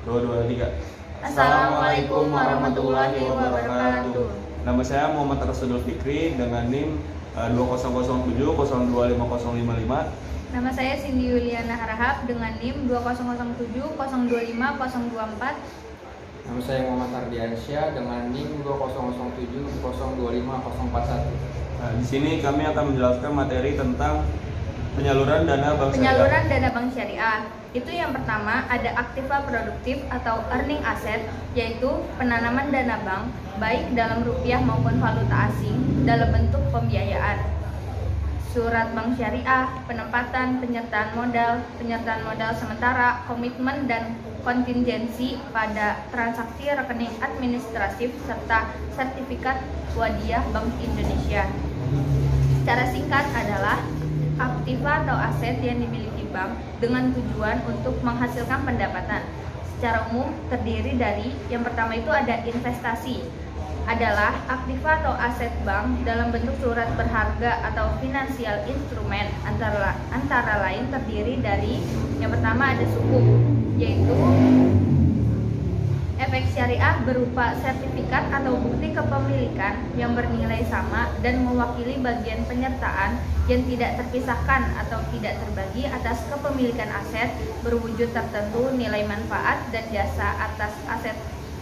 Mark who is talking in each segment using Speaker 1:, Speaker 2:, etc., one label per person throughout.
Speaker 1: Dua, dua, tiga.
Speaker 2: Assalamualaikum warahmatullahi wabarakatuh.
Speaker 1: Nama saya Muhammad Rasulul Fikri dengan NIM 2007025055.
Speaker 2: Nama saya Cindy Yuliana Harahap dengan NIM 2007025024.
Speaker 3: Nama saya Muhammad Ardiansyah dengan NIM 2007025041.
Speaker 1: Nah, di sini kami akan menjelaskan materi tentang penyaluran dana bank syariah.
Speaker 2: Penyaluran dana bank syariah. Itu yang pertama ada aktiva produktif atau earning asset, yaitu penanaman dana bank baik dalam rupiah maupun valuta asing dalam bentuk pembiayaan. Surat bank syariah, penempatan, penyertaan modal sementara, komitmen dan kontingensi pada transaksi rekening administratif serta sertifikat wadiah Bank Indonesia. Secara singkat adalah aktiva atau aset yang dimiliki bank dengan tujuan untuk menghasilkan pendapatan. Secara umum terdiri dari yang pertama itu ada investasi, adalah aktiva atau aset bank dalam bentuk surat berharga atau finansial instrumen, antara lain terdiri dari yang pertama ada sukuk, yaitu efek syariah berupa sertifikat atau bukti kepemilikan yang bernilai sama dan mewakili bagian penyertaan yang tidak terpisahkan atau tidak terbagi atas kepemilikan aset berwujud tertentu, nilai manfaat dan jasa atas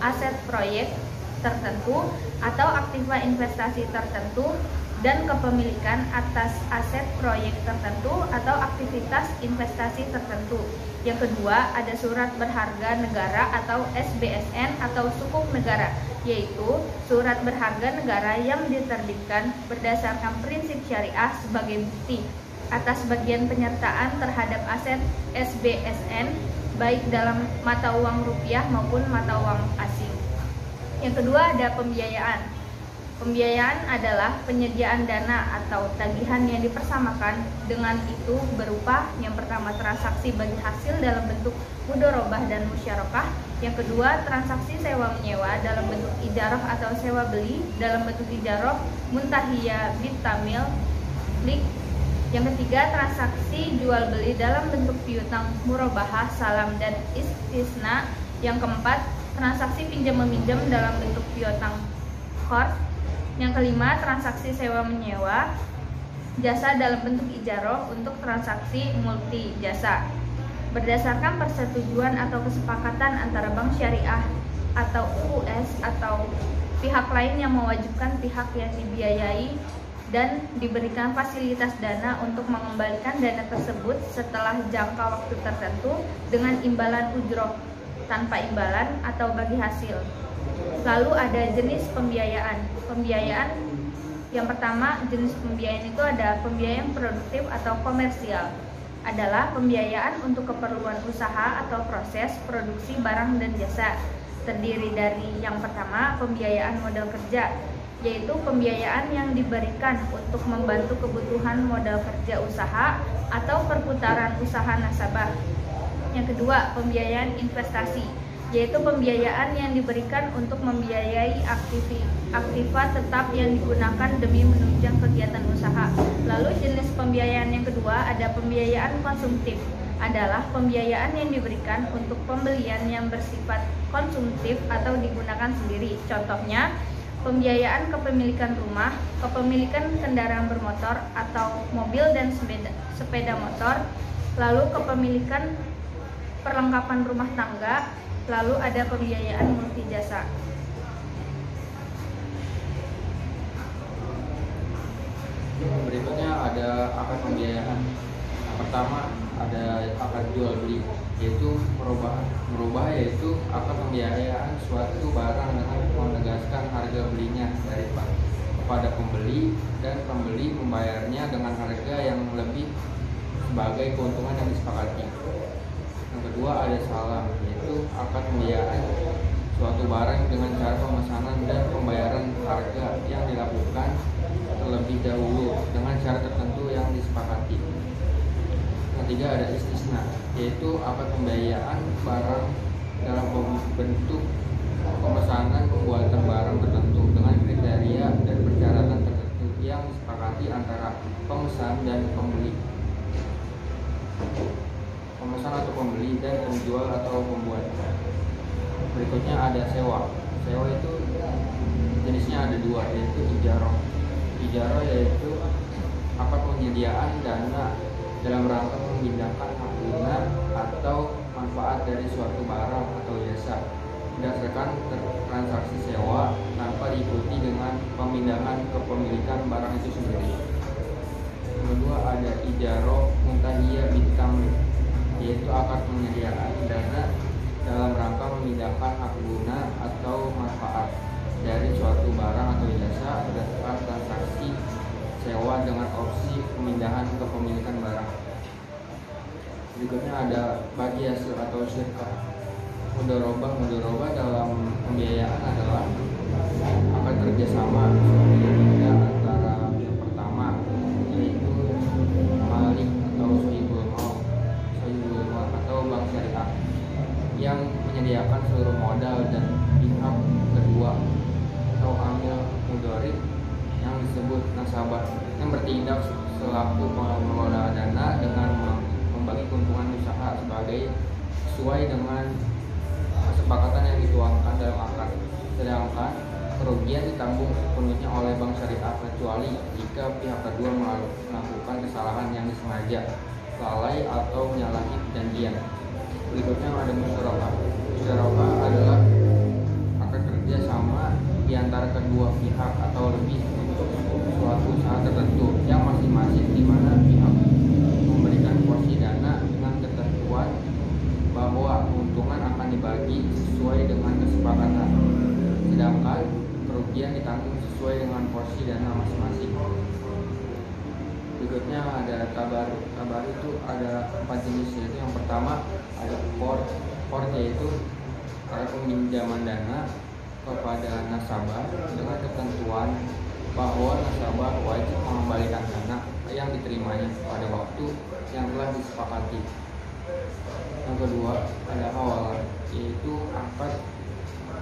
Speaker 2: aset proyek tertentu atau aktiva investasi tertentu dan kepemilikan atas aset proyek tertentu atau aktivitas investasi tertentu. Yang kedua ada surat berharga negara atau SBSN atau sukuk negara, yaitu surat berharga negara yang diterbitkan berdasarkan prinsip syariah sebagai bukti atas bagian penyertaan terhadap aset SBSN baik dalam mata uang rupiah maupun mata uang asing. Yang kedua ada pembiayaan. Pembiayaan adalah penyediaan dana atau tagihan yang dipersamakan, dengan itu berupa yang pertama transaksi bagi hasil dalam bentuk mudharabah dan musyarakah. Yang kedua transaksi sewa menyewa dalam bentuk ijarah atau sewa beli dalam bentuk ijarah muntahiyah bitamil lik. Yang ketiga transaksi jual beli dalam bentuk piutang murabahah salam dan istisna. Yang keempat transaksi pinjam meminjam dalam bentuk piutang qard. Yang kelima transaksi sewa menyewa jasa dalam bentuk ijarah untuk transaksi multi jasa. Berdasarkan persetujuan atau kesepakatan antara bank syariah atau UUS atau pihak lain yang mewajibkan pihak yang dibiayai dan diberikan fasilitas dana untuk mengembalikan dana tersebut setelah jangka waktu tertentu dengan imbalan ujroh, tanpa imbalan atau bagi hasil. Lalu ada jenis pembiayaan. Pembiayaan yang pertama, jenis pembiayaan itu ada pembiayaan produktif atau komersial. Adalah pembiayaan untuk keperluan usaha atau proses produksi barang dan jasa. Terdiri dari yang pertama, pembiayaan modal kerja, yaitu pembiayaan yang diberikan untuk membantu kebutuhan modal kerja usaha atau perputaran usaha nasabah. Yang kedua, pembiayaan investasi, yaitu pembiayaan yang diberikan untuk membiayai aktiva tetap yang digunakan demi menunjang kegiatan usaha. Lalu jenis pembiayaan yang kedua ada pembiayaan konsumtif, adalah pembiayaan yang diberikan untuk pembelian yang bersifat konsumtif atau digunakan sendiri. Contohnya pembiayaan kepemilikan rumah, kepemilikan kendaraan bermotor atau mobil dan sepeda motor, lalu kepemilikan perlengkapan rumah tangga. Lalu ada pembiayaan multi jasa.
Speaker 3: Berikutnya ada akad pembiayaan. Yang pertama ada akad jual beli, yaitu merubah yaitu akad pembiayaan suatu barang dengan menegaskan harga belinya dari bank kepada pembeli dan pembeli membayarnya dengan harga yang lebih sebagai keuntungan yang disepakati. Yang kedua ada salam, yaitu akad pembiayaan suatu barang dengan cara pemesanan dan pembayaran harga yang dilakukan terlebih dahulu dengan cara tertentu yang disepakati. Yang ketiga ada istisna, yaitu akad pembiayaan barang dalam bentuk pemesanan pembuatan barang tertentu dengan kriteria dan persyaratan tertentu yang disepakati antara pemesan dan pembeli. Pemesan atau pembeli dan penjual atau pembuat. Berikutnya ada sewa. Sewa itu jenisnya ada dua, yaitu ijaroh. Ijaroh yaitu akad penyediaan dana dalam rangka memindahkan hak guna atau manfaat dari suatu barang atau jasa berdasarkan transaksi sewa tanpa diikuti dengan pemindahan kepemilikan barang itu sendiri. Yang kedua ada ijaroh muntahiyah bitamlik, yaitu akad penyediaan dana dalam rangka memindahkan hak guna atau manfaat dari suatu barang atau jasa berdasarkan transaksi sewa dengan opsi pemindahan kepemilikan barang. Berikutnya ada bagi hasil atau syirkah. Mudharabah dalam pembiayaan adalah akad kerjasama antara yang pertama, yaitu malik atau sohibul mal atau bank syariah yang menyediakan seluruh modal, dan pihak kedua atau amil mudharib yang disebut nasabah yang bertindak selaku pengelola dana dengan membagi keuntungan usaha sesuai dengan kesepakatan yang dituangkan dalam akad. Sedangkan kerugian ditanggung sepenuhnya oleh bank syariah kecuali jika pihak kedua melakukan kesalahan yang disengaja, lalai atau menyalahi perjanjian. Berikutnya ada musyarakah. Musyarakah adalah akad kerja sama di antara kedua pihak atau lebih untuk suatu usaha tertentu yang masing-masing di mana pihak memberikan porsi dana dengan ketentuan bahwa keuntungan akan dibagi sesuai dengan kesepakatan, sedangkan kerugian ditanggung sesuai dengan porsi dana masing-masing. Berikutnya ada tabar. Tabar itu ada 4 jenis, yaitu yang pertama ada qard, yaitu peminjaman dana kepada nasabah dengan ketentuan bahwa nasabah wajib mengembalikan dana yang diterimanya pada waktu yang telah disepakati. Yang kedua ada hawalah, yaitu akad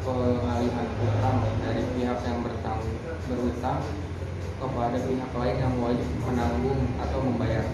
Speaker 3: pengalihan utang dari pihak yang berutang kepada pihak lain yang wajib menanggung atau membayar.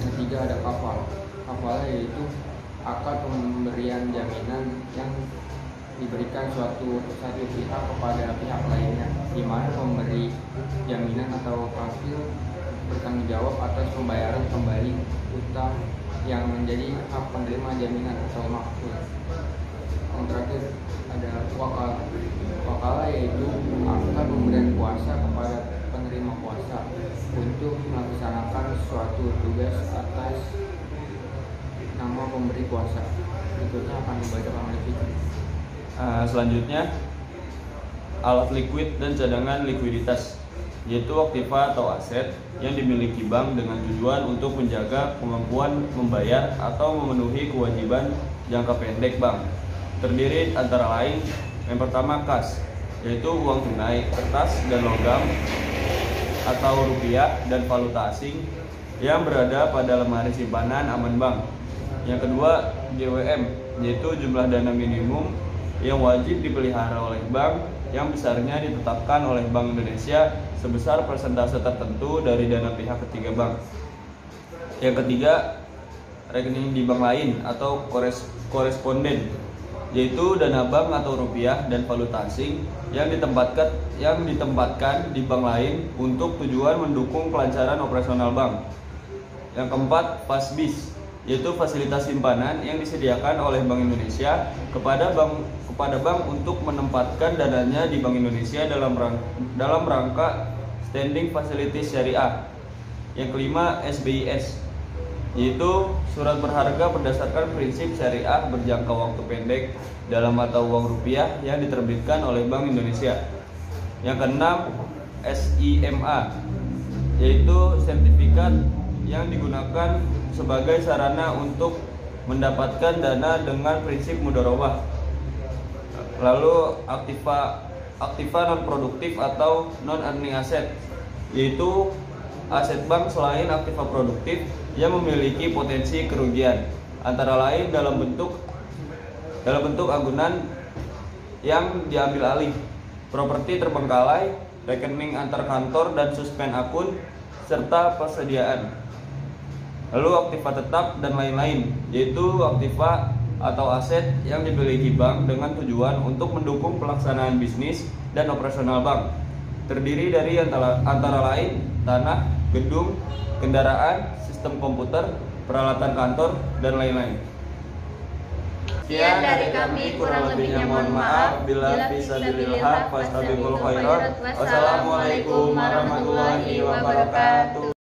Speaker 3: Yang ketiga ada kafal. Kafal yaitu akad pemberian jaminan yang diberikan satu pihak kepada pihak lainnya, di mana pemberi jaminan atau kafil bertanggung jawab atas pembayaran kembali utang yang menjadi hak penerima jaminan atau makful. Yang terakhir ada wakalah. Wakalah yaitu akad pemberian kuasa kepada penerima kuasa untuk melaksanakan suatu tugas atas nama pemberi kuasa. Berikutnya akan dibacakan oleh Fikri.
Speaker 1: Selanjutnya alat likuid dan cadangan likuiditas, yaitu aktiva atau aset yang dimiliki bank dengan tujuan untuk menjaga kemampuan membayar atau memenuhi kewajiban jangka pendek bank. Terdiri antara lain yang pertama kas, yaitu uang tunai, kertas dan logam atau rupiah dan valuta asing yang berada pada lemari simpanan aman bank. Yang kedua JWM, yaitu jumlah dana minimum yang wajib dipelihara oleh bank yang besarnya ditetapkan oleh Bank Indonesia sebesar persentase tertentu dari dana pihak ketiga bank. Yang ketiga, rekening di bank lain atau koresponden, yaitu dana bank atau rupiah dan valuta asing yang ditempatkan di bank lain untuk tujuan mendukung kelancaran operasional bank. Yang keempat, FASBIS, yaitu fasilitas simpanan yang disediakan oleh Bank Indonesia kepada bank untuk menempatkan dananya di Bank Indonesia dalam rangka standing facilities syariah. Yang kelima, SBIS, yaitu surat berharga berdasarkan prinsip syariah berjangka waktu pendek dalam mata uang rupiah yang diterbitkan oleh Bank Indonesia. Yang keenam, SIMA, yaitu sertifikat yang digunakan sebagai sarana untuk mendapatkan dana dengan prinsip mudharabah. Lalu aktiva non produktif atau non earning asset, yaitu aset bank selain aktiva produktif yang memiliki potensi kerugian, antara lain dalam bentuk agunan yang diambil alih, properti terbengkalai, rekening antar kantor dan suspend akun, serta persediaan. Lalu aktiva tetap dan lain-lain, yaitu aktiva atau aset yang dimiliki bank dengan tujuan untuk mendukung pelaksanaan bisnis dan operasional bank. Terdiri dari antara lain tanah, gedung, kendaraan, sistem komputer, peralatan kantor, dan lain-lain.
Speaker 2: Sekian dari kami, kurang lebihnya mohon maaf. Bila fisabilillah fastabiqul khairat. Wassalamualaikum warahmatullahi wabarakatuh.